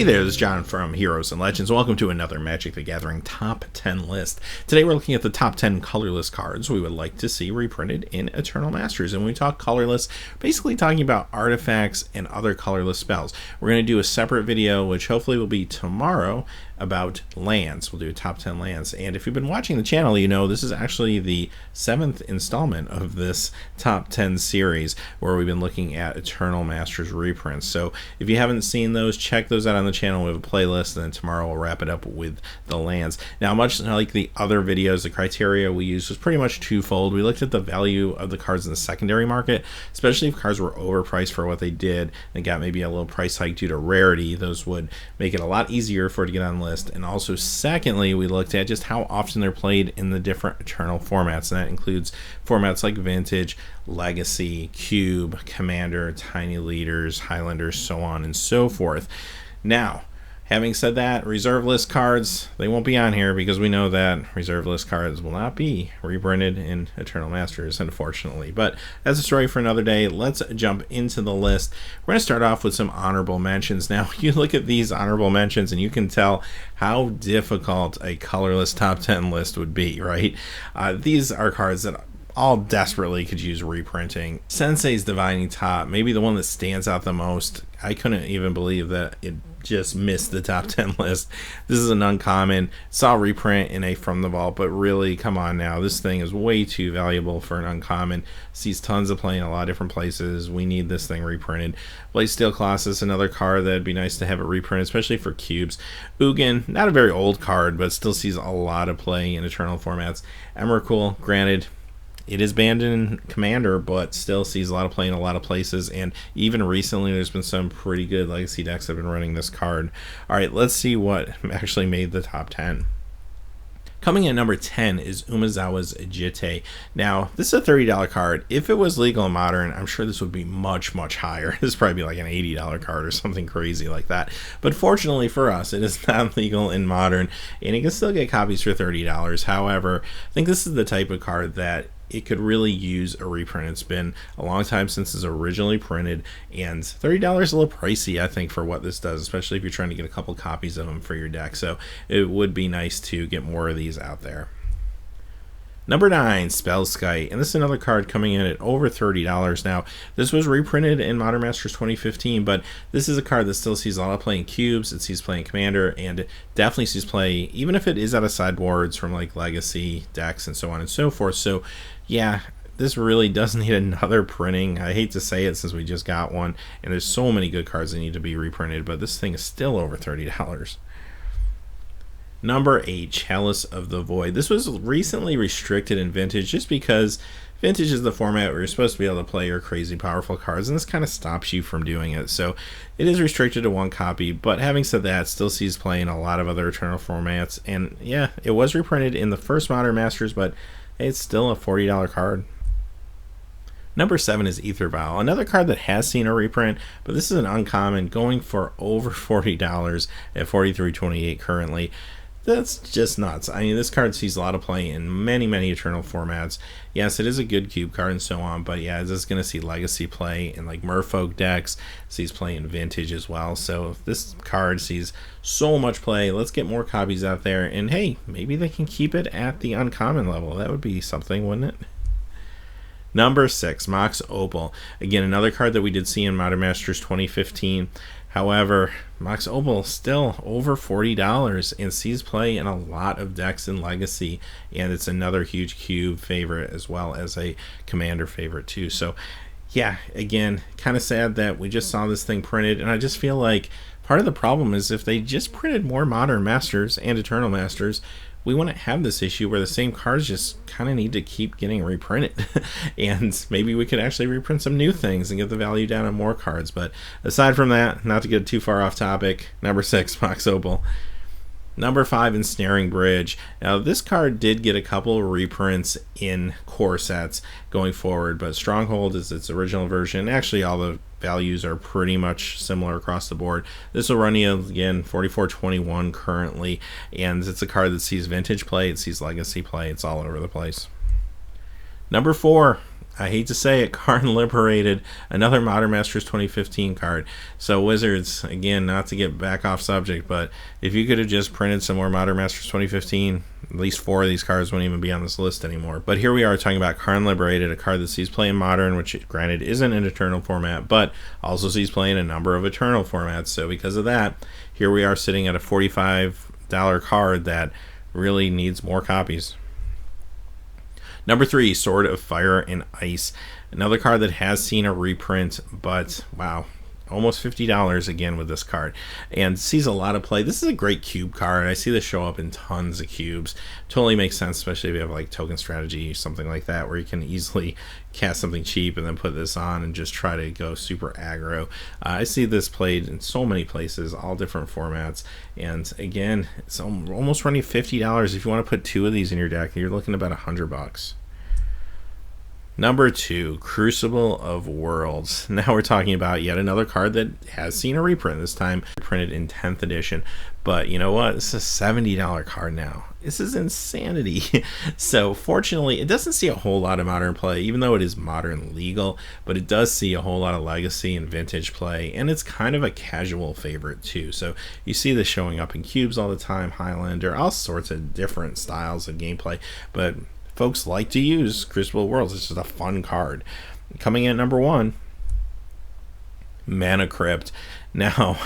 there, this is John from Heroes and Legends. Welcome to another Magic the Gathering Top 10 list. Today we're looking at the top 10 colorless cards we would like to see reprinted in Eternal Masters. And when we talk colorless, basically talking about artifacts and other colorless spells. We're going to do a separate video, which hopefully will be tomorrow, about lands. We'll do a top 10 lands. And if you've been watching the channel, you know this is actually the 7th installment of this top 10 series where we've been looking at Eternal Masters reprints. So if you haven't seen those, check those out on the channel. We have a playlist, and then tomorrow we'll wrap it up with the lands. Now, much like the other videos, the criteria we used was pretty much twofold. We looked at the value of the cards in the secondary market, especially if cards were overpriced for what they did and got maybe a little price hike due to rarity. Those would make it a lot easier for it to get on the list. And also, secondly, we looked at just how often they're played in the different Eternal formats, and that includes formats like Vintage, Legacy, Cube, Commander, Tiny Leaders, Highlanders, so on and so forth. Now, having said that, reserve list cards, they won't be on here because we know that reserve list cards will not be reprinted in Eternal Masters, unfortunately. But that's a story for another day. Let's jump into the list. We're going to start off with some honorable mentions. Now, you look at these honorable mentions and you can tell how difficult a colorless top 10 list would be, right? These are cards that all desperately could use reprinting. Sensei's Divining Top, maybe the one that stands out the most. I couldn't even believe that it just missed the top 10 list. This is an uncommon. Saw reprint in a From the Vault, but really, come on now. This thing is way too valuable for an uncommon. Sees tons of play in a lot of different places. We need this thing reprinted. Bladesteel Colossus, another card that'd be nice to have it reprinted, especially for cubes. Ugin, not a very old card, but still sees a lot of play in Eternal formats. Emrakul, granted, it is banned in Commander, but still sees a lot of play in a lot of places. And even recently, there's been some pretty good Legacy decks that have been running this card. All right, let's see what actually made the top 10. Coming in at number 10 is Umezawa's Jitte. Now, this is a $30 card. If it was legal in Modern, I'm sure this would be much, much higher. This would probably be like an $80 card or something crazy like that. But fortunately for us, it is not legal in Modern, and you can still get copies for $30. However, I think this is the type of card that it could really use a reprint. It's been a long time since it's originally printed, and $30 is a little pricey, I think, for what this does, especially if you're trying to get a couple copies of them for your deck. So it would be nice to get more of these out there. Number 9, Spellskite, and this is another card coming in at over $30 now. This was reprinted in Modern Masters 2015, but this is a card that still sees a lot of play in cubes, it sees play in Commander, and it definitely sees play, even if it is out of sideboards from like Legacy decks and so on and so forth. So yeah, this really does need another printing. I hate to say it since we just got one, and there's so many good cards that need to be reprinted, but this thing is still over $30. Number 8, Chalice of the Void. This was recently restricted in Vintage just because Vintage is the format where you're supposed to be able to play your crazy powerful cards, and this kind of stops you from doing it. So it is restricted to one copy, but having said that, it still sees play in a lot of other Eternal formats. And yeah, it was reprinted in the first Modern Masters, but it's still a $40 card. Number 7 is Aether Vial, another card that has seen a reprint, but this is an uncommon, going for over $40 at $43.28 currently. That's just nuts. I mean, this card sees a lot of play in many, many Eternal formats. Yes, it is a good cube card and so on, but yeah, this is going to see Legacy play in like Merfolk decks, sees play in Vintage as well. So this card sees so much play. Let's get more copies out there, and hey, maybe they can keep it at the uncommon level. That would be something, wouldn't it? Number 6, Mox Opal. Again, another card that we did see in Modern Masters 2015. However, Mox Opal still over $40 and sees play in a lot of decks in Legacy, and it's another huge cube favorite as well as a Commander favorite too. So yeah, again, kind of sad that we just saw this thing printed, and I just feel like part of the problem is if they just printed more Modern Masters and Eternal Masters, we wouldn't have this issue where the same cards just kind of need to keep getting reprinted. And maybe we could actually reprint some new things and get the value down on more cards. But aside from that, not to get too far off topic, number 6, Mox Opal. Number 5, Ensnaring Bridge. Now, this card did get a couple of reprints in core sets going forward, but Stronghold is its original version. Actually, all the values are pretty much similar across the board. This will run you, again, $44.21 currently, and it's a card that sees Vintage play, it sees Legacy play, it's all over the place. Number 4, I hate to say it, Karn liberated another Modern Masters 2015 card. So Wizards, again, not to get back off subject, but if you could have just printed some more Modern Masters 2015, at least 4 of these cards wouldn't even be on this list anymore. But here we are talking about Karn liberated, a card that sees play in Modern, which granted isn't an Eternal format, but also sees play in a number of Eternal formats. So because of that, here we are sitting at a $45 card that really needs more copies. NumberThree, Sword of Fire and Ice. Another card that has seen a reprint, but wow, almost $50 again with this card. And sees a lot of play. This is a great cube card. I see this show up in tons of cubes. Totally makes sense, especially if you have like token strategy, something like that, where you can easily cast something cheap and then put this on and just try to go super aggro. I see this played in so many places, all different formats. And again, it's almost running $50. If you want to put 2 of these in your deck, you're looking at about $100. NumberTwo, Crucible of Worlds. Now we're talking about yet another card that has seen a reprint, this time printed in 10th edition. But you know what? This is a $70 card now. This is insanity. So fortunately, it doesn't see a whole lot of modern play, even though it is modern legal, but it does see a whole lot of legacy and vintage play, and it's kind of a casual favorite too. So you see this showing up in cubes all the time, Highlander, all sorts of different styles of gameplay, but folks like to use Crucible of Worlds. It's just a fun card. Coming in at number 1, Mana Crypt. Now,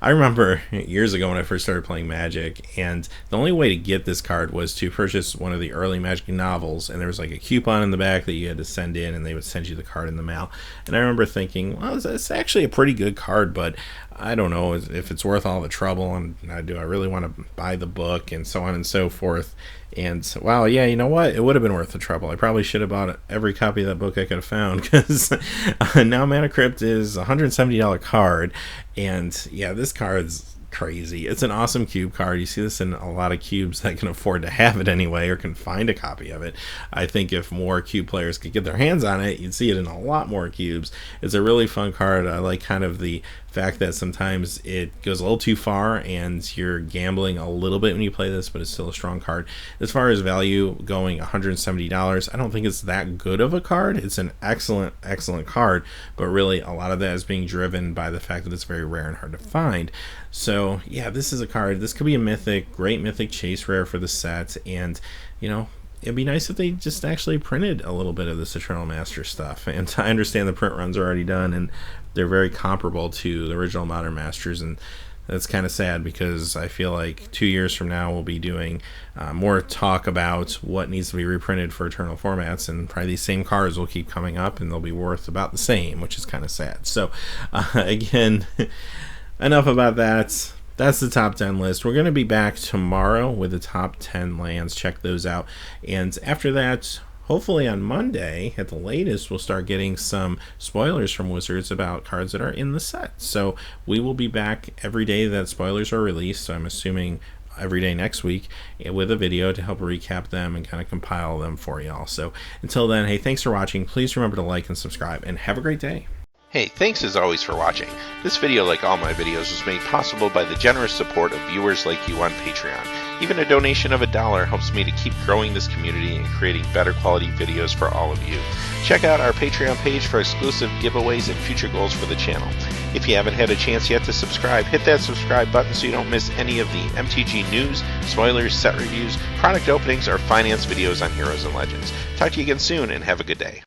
I remember years ago when I first started playing Magic, and the only way to get this card was to purchase one of the early Magic novels, and there was like a coupon in the back that you had to send in, and they would send you the card in the mail. And I remember thinking, well, it's actually a pretty good card, but I don't know if it's worth all the trouble, and do I really want to buy the book, and so on and so forth. And wow, yeah, you know what? It would have been worth the trouble. I probably should have bought every copy of that book I could have found, because now Mana Crypt is a $170 card, and yeah, this card's crazy. It's an awesome cube card. You see this in a lot of cubes that can afford to have it anyway, or can find a copy of it. I think if more cube players could get their hands on it, you'd see it in a lot more cubes. It's a really fun card. I like kind of the fact that sometimes it goes a little too far and you're gambling a little bit when you play this, but it's still a strong card. As far as value going, $170, I don't think it's that good of a card. It's an excellent card, but really a lot of that is being driven by the fact that it's very rare and hard to find. So yeah, this is a card, this could be a mythic, great mythic chase rare for the set, and you know, it'd be nice if they just actually printed a little bit of this Eternal Master stuff. And I understand the print runs are already done and they're very comparable to the original Modern Masters, and that's kind of sad, because I feel like 2 years from now we'll be doing more talk about what needs to be reprinted for Eternal formats, and probably these same cards will keep coming up and they'll be worth about the same, which is kind of sad. So again, enough about that. That's the top 10 list. We're going to be back tomorrow with the top 10 lands. Check those out. And after that, hopefully on Monday, at the latest, we'll start getting some spoilers from Wizards about cards that are in the set. So we will be back every day that spoilers are released. So I'm assuming every day next week with a video to help recap them and kind of compile them for y'all. So until then, hey, thanks for watching. Please remember to like and subscribe, and have a great day. Hey, thanks as always for watching. This video, like all my videos, was made possible by the generous support of viewers like you on Patreon. Even a donation of $1 helps me to keep growing this community and creating better quality videos for all of you. Check out our Patreon page for exclusive giveaways and future goals for the channel. If you haven't had a chance yet to subscribe, hit that subscribe button so you don't miss any of the MTG news, spoilers, set reviews, product openings, or finance videos on Heroes and Legends. Talk to you again soon, and have a good day.